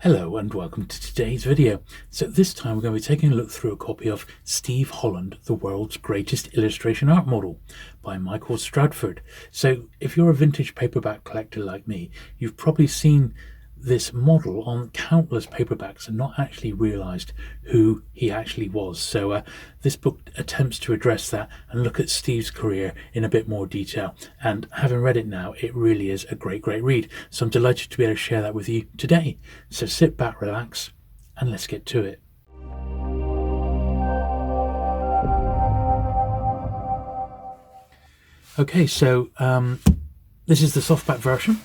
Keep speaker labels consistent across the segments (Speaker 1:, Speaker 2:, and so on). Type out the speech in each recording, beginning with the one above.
Speaker 1: Hello and welcome to today's video. So this time we're going to be taking a look through a copy of Steve Holland, The World's Greatest Illustration Art Model by Nicole Stradford. So if you're a vintage paperback collector like me, you've probably seen this model on countless paperbacks and not actually realised who he actually was. So this book attempts to address that and look at Steve's career in a bit more detail. And having read it now, it really is a great read. So I'm delighted to be able to share that with you today. So sit back, relax, and let's get to it. Okay, so this is the softback version.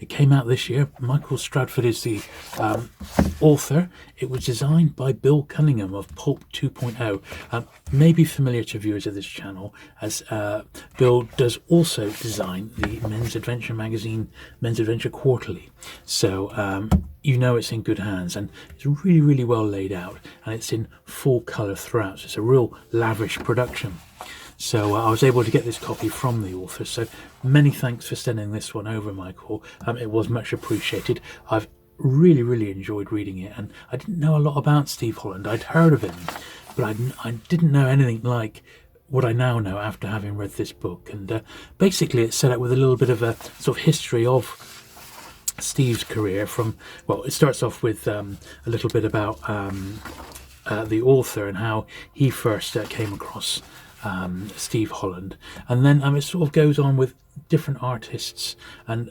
Speaker 1: It came out this year. Nicole Stradford is the author. It was designed by Bill Cunningham of Pulp 2.0. May be familiar to viewers of this channel, as Bill does also design the Men's Adventure magazine, Men's Adventure Quarterly. So you know it's in good hands, and it's really well laid out, and it's in full colour throughout. So it's a real lavish production. So I was able to get this copy from the author, so many thanks for sending this one over, Michael. It was much appreciated. I've really enjoyed reading it, and I didn't know a lot about Steve Holland. I'd heard of him, but I didn't know anything like what I now know after having read this book. And basically it's set out with a little bit of a sort of history of Steve's career from, well, it starts off with a little bit about the author and how he first came across Steve Holland, and then it sort of goes on with different artists and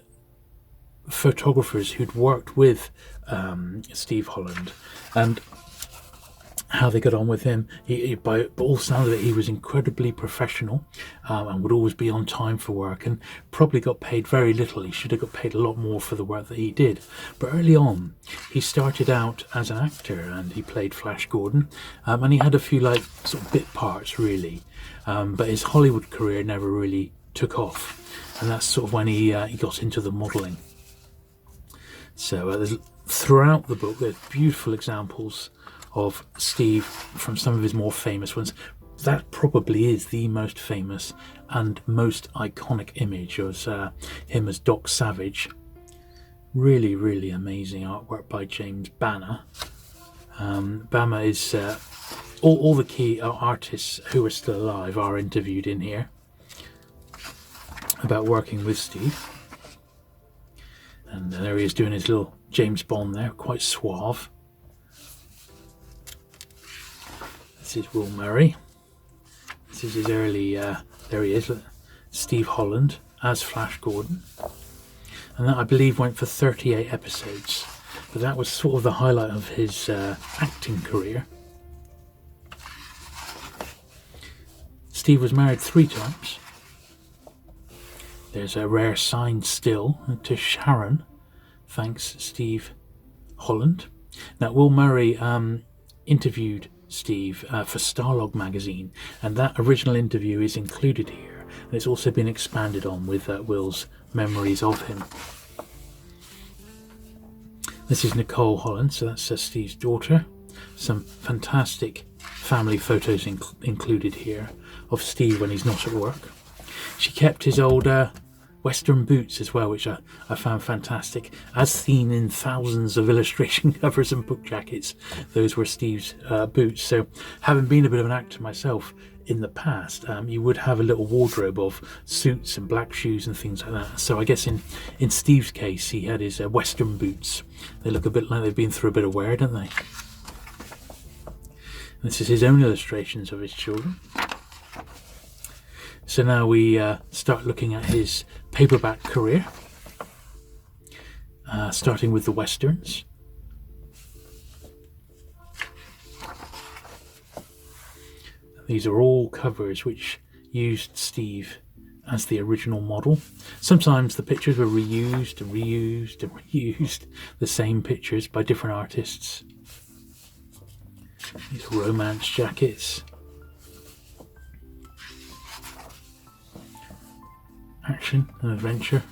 Speaker 1: photographers who'd worked with Steve Holland and how they got on with him. He, by all sounds of it, he was incredibly professional and would always be on time for work, and probably got paid very little. He should have got paid a lot more for the work that he did. But early on, he started out as an actor, and he played Flash Gordon, and he had a few like sort of bit parts really. But his Hollywood career never really took off, and that's sort of when he got into the modelling. So there's, throughout the book, there's beautiful examples of Steve from some of his more famous ones. That probably is the most famous and most iconic image of him as Doc Savage. Really amazing artwork by James Banner. Banner is all the key artists who are still alive are interviewed in here about working with Steve. And there he is doing his little James Bond there, quite suave. This is Will Murray. This is his early, there he is, Steve Holland as Flash Gordon. And that, I believe, went for 38 episodes. But that was sort of the highlight of his acting career. Steve was married 3 times. There's a rare signed still to Sharon, thanks Steve Holland. Now, Will Murray interviewed Steve for Starlog magazine, and that original interview is included here, and it's also been expanded on with Will's memories of him. This is Nicole Holland, so that's Steve's daughter. Some fantastic family photos included here of Steve when he's not at work. She kept his old Western boots as well, which I found fantastic, as seen in thousands of illustration covers and book jackets. Those were Steve's boots. So having been a bit of an actor myself in the past, you would have a little wardrobe of suits and black shoes and things like that. So I guess in Steve's case, he had his Western boots. They look a bit like they've been through a bit of wear, don't they? And this is his own illustrations of his children. So now we start looking at his paperback career, starting with the Westerns. These are all covers which used Steve as the original model. Sometimes the pictures were reused, the same pictures by different artists. These romance jackets. Action and adventure,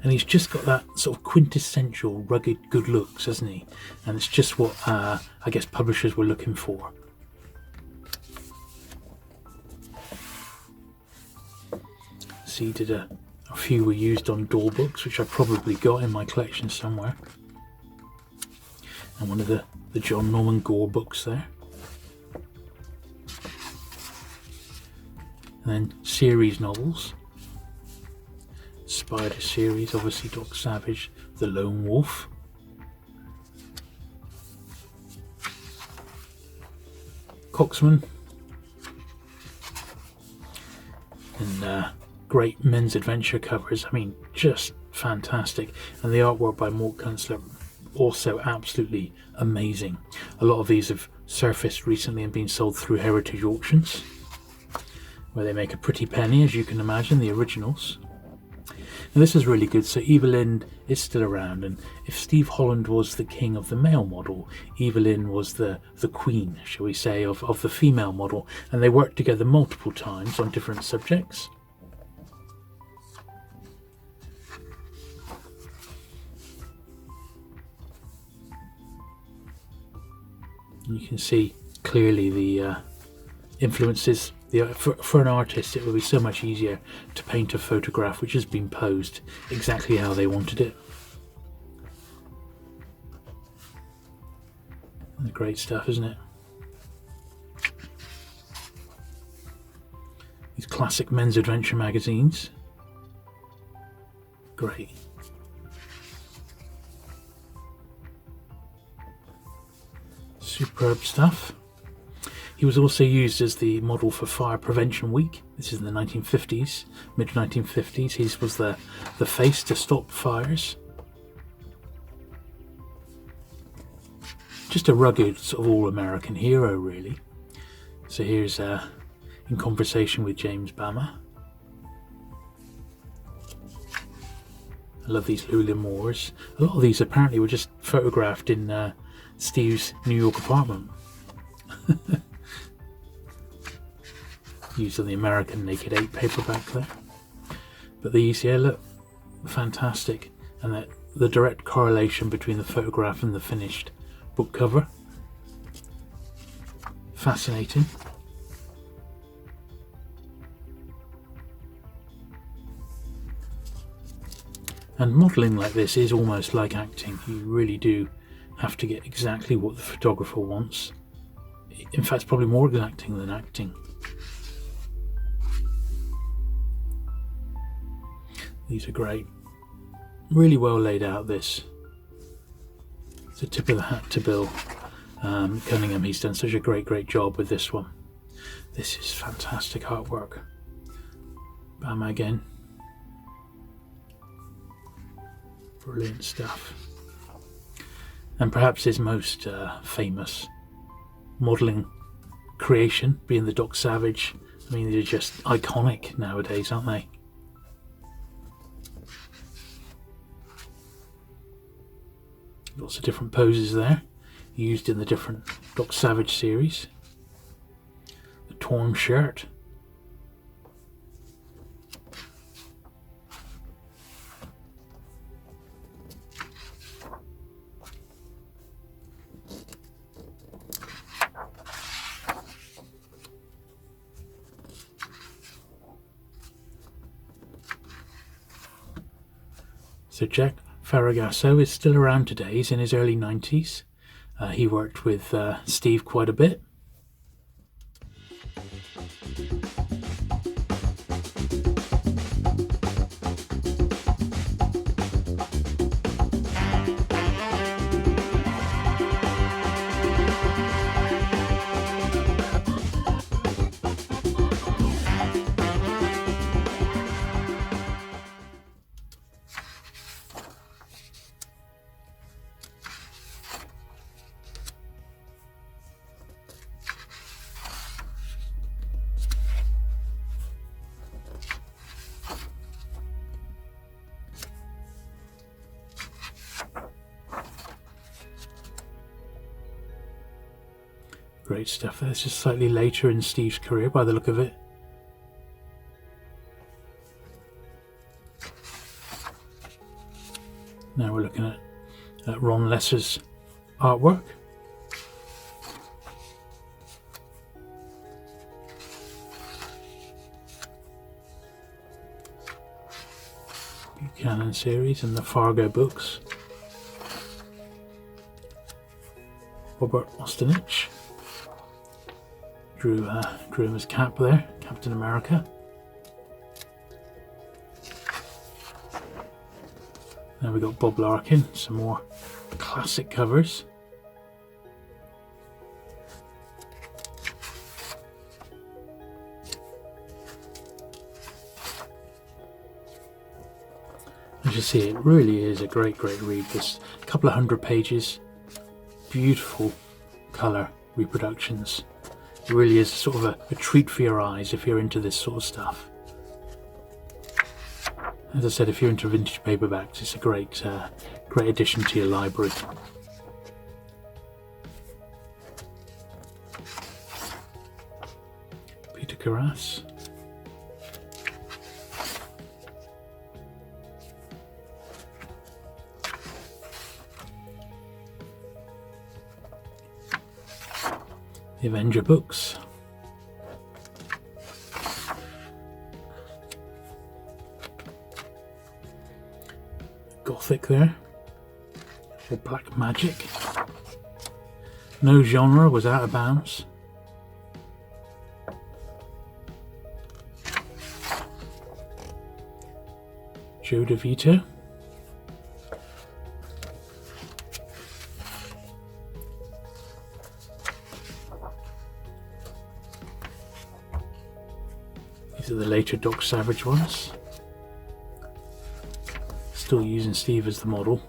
Speaker 1: and he's just got that sort of quintessential rugged good looks, hasn't he? And it's just what I guess publishers were looking for. So he did a A few were used on door books, which I probably got in my collection somewhere. And one of the John Norman Gore books there. And then series novels. Spider series, obviously Doc Savage, The Lone Wolf. Coxman. And great men's adventure covers. I mean, just fantastic. And the artwork by Mort Kunstler, also absolutely amazing. A lot of these have surfaced recently and been sold through heritage auctions, where they make a pretty penny, as you can imagine, the originals. And this is really good. So Evelyn is still around, and if Steve Holland was the king of the male model, Evelyn was the queen, shall we say, of the female model, and they worked together multiple times on different subjects. And you can see clearly the influences. For an artist, it would be so much easier to paint a photograph which has been posed exactly how they wanted it. And great stuff, isn't it? These classic men's adventure magazines. Great. Superb stuff. He was also used as the model for Fire Prevention Week. This is in the 1950s, mid-1950s. He was the face to stop fires. Just a rugged, sort of all-American hero, really. So here's in conversation with James Bama. I love these Llewellyn Moores. A lot of these apparently were just photographed in Steve's New York apartment. Used on the American Naked 8 paperback there. But these, yeah, look, fantastic. And the direct correlation between the photograph and the finished book cover. Fascinating. And modelling like this is almost like acting. You really do have to get exactly what the photographer wants. In fact, it's probably more exacting than acting. These are great. Really well laid out, this. It's a tip of the hat to Bill Cunningham. He's done such a great job with this one. This is fantastic artwork. Bama again. Brilliant stuff. And perhaps his most famous modelling creation being the Doc Savage. I mean, they're just iconic nowadays, aren't they? Lots of different poses there, used in the different Doc Savage series. The torn shirt. So Jack Faragasso is still around today. He's in his early 90s. He worked with Steve quite a bit. Great stuff. That's just slightly later in Steve's career by the look of it. Now we're looking at Ron Lesser's artwork. Shannon series and the Fargo books. Robert Austenich drew him as Cap there, Captain America. Now we got Bob Larkin, some more classic covers. As you see, it really is a great read. There's a couple of 100 pages, beautiful colour reproductions. It really is sort of a treat for your eyes if you're into this sort of stuff. As I said, if you're into vintage paperbacks, it's a great addition to your library. Peter Carras. The Avenger books. Gothic there, or black magic. No genre was out of bounds. Joe DeVito. These are the later Doc Savage ones. Still using Steve as the model.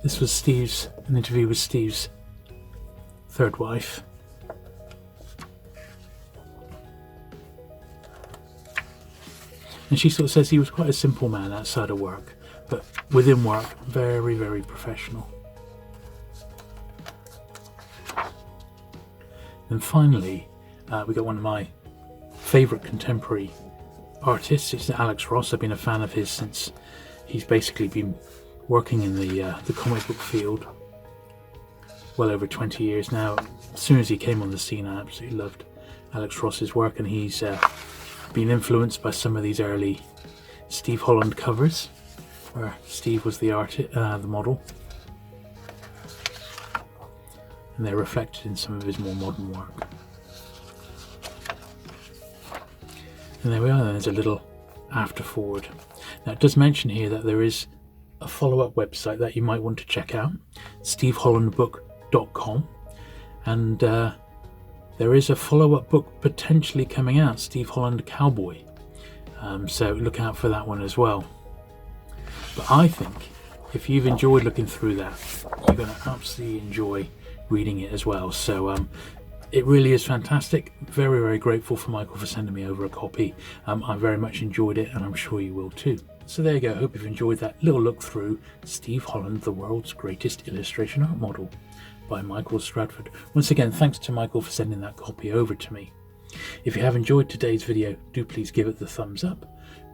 Speaker 1: This was an interview with Steve's third wife. And she sort of says he was quite a simple man outside of work, but within work, very professional. And finally, we got one of my favourite contemporary artists. It's Alex Ross. I've been a fan of his since he's basically been working in the comic book field well over 20 years now. As soon as he came on the scene, I absolutely loved Alex Ross's work, and he's been influenced by some of these early Steve Holland covers, where Steve was the model, and they're reflected in some of his more modern work. And there we are, there's a little after forward. Now it does mention here that there is a follow-up website that you might want to check out, stevehollandbook.com, and there is a follow-up book potentially coming out, Steve Holland Cowboy, so look out for that one as well. But I think if you've enjoyed looking through that, you're going to absolutely enjoy reading it as well. So it really is fantastic. Very grateful for Michael for sending me over a copy. I very much enjoyed it, and I'm sure you will too. So there you go. Hope you've enjoyed that little look through Steve Holland, the world's greatest illustration art model by Michael Stradford. Once again, thanks to Michael for sending that copy over to me. If you have enjoyed today's video, do please give it the thumbs up.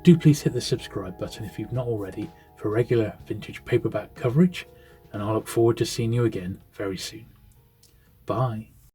Speaker 1: Do please hit the subscribe button if you've not already for regular vintage paperback coverage, and I look forward to seeing you again very soon. Bye.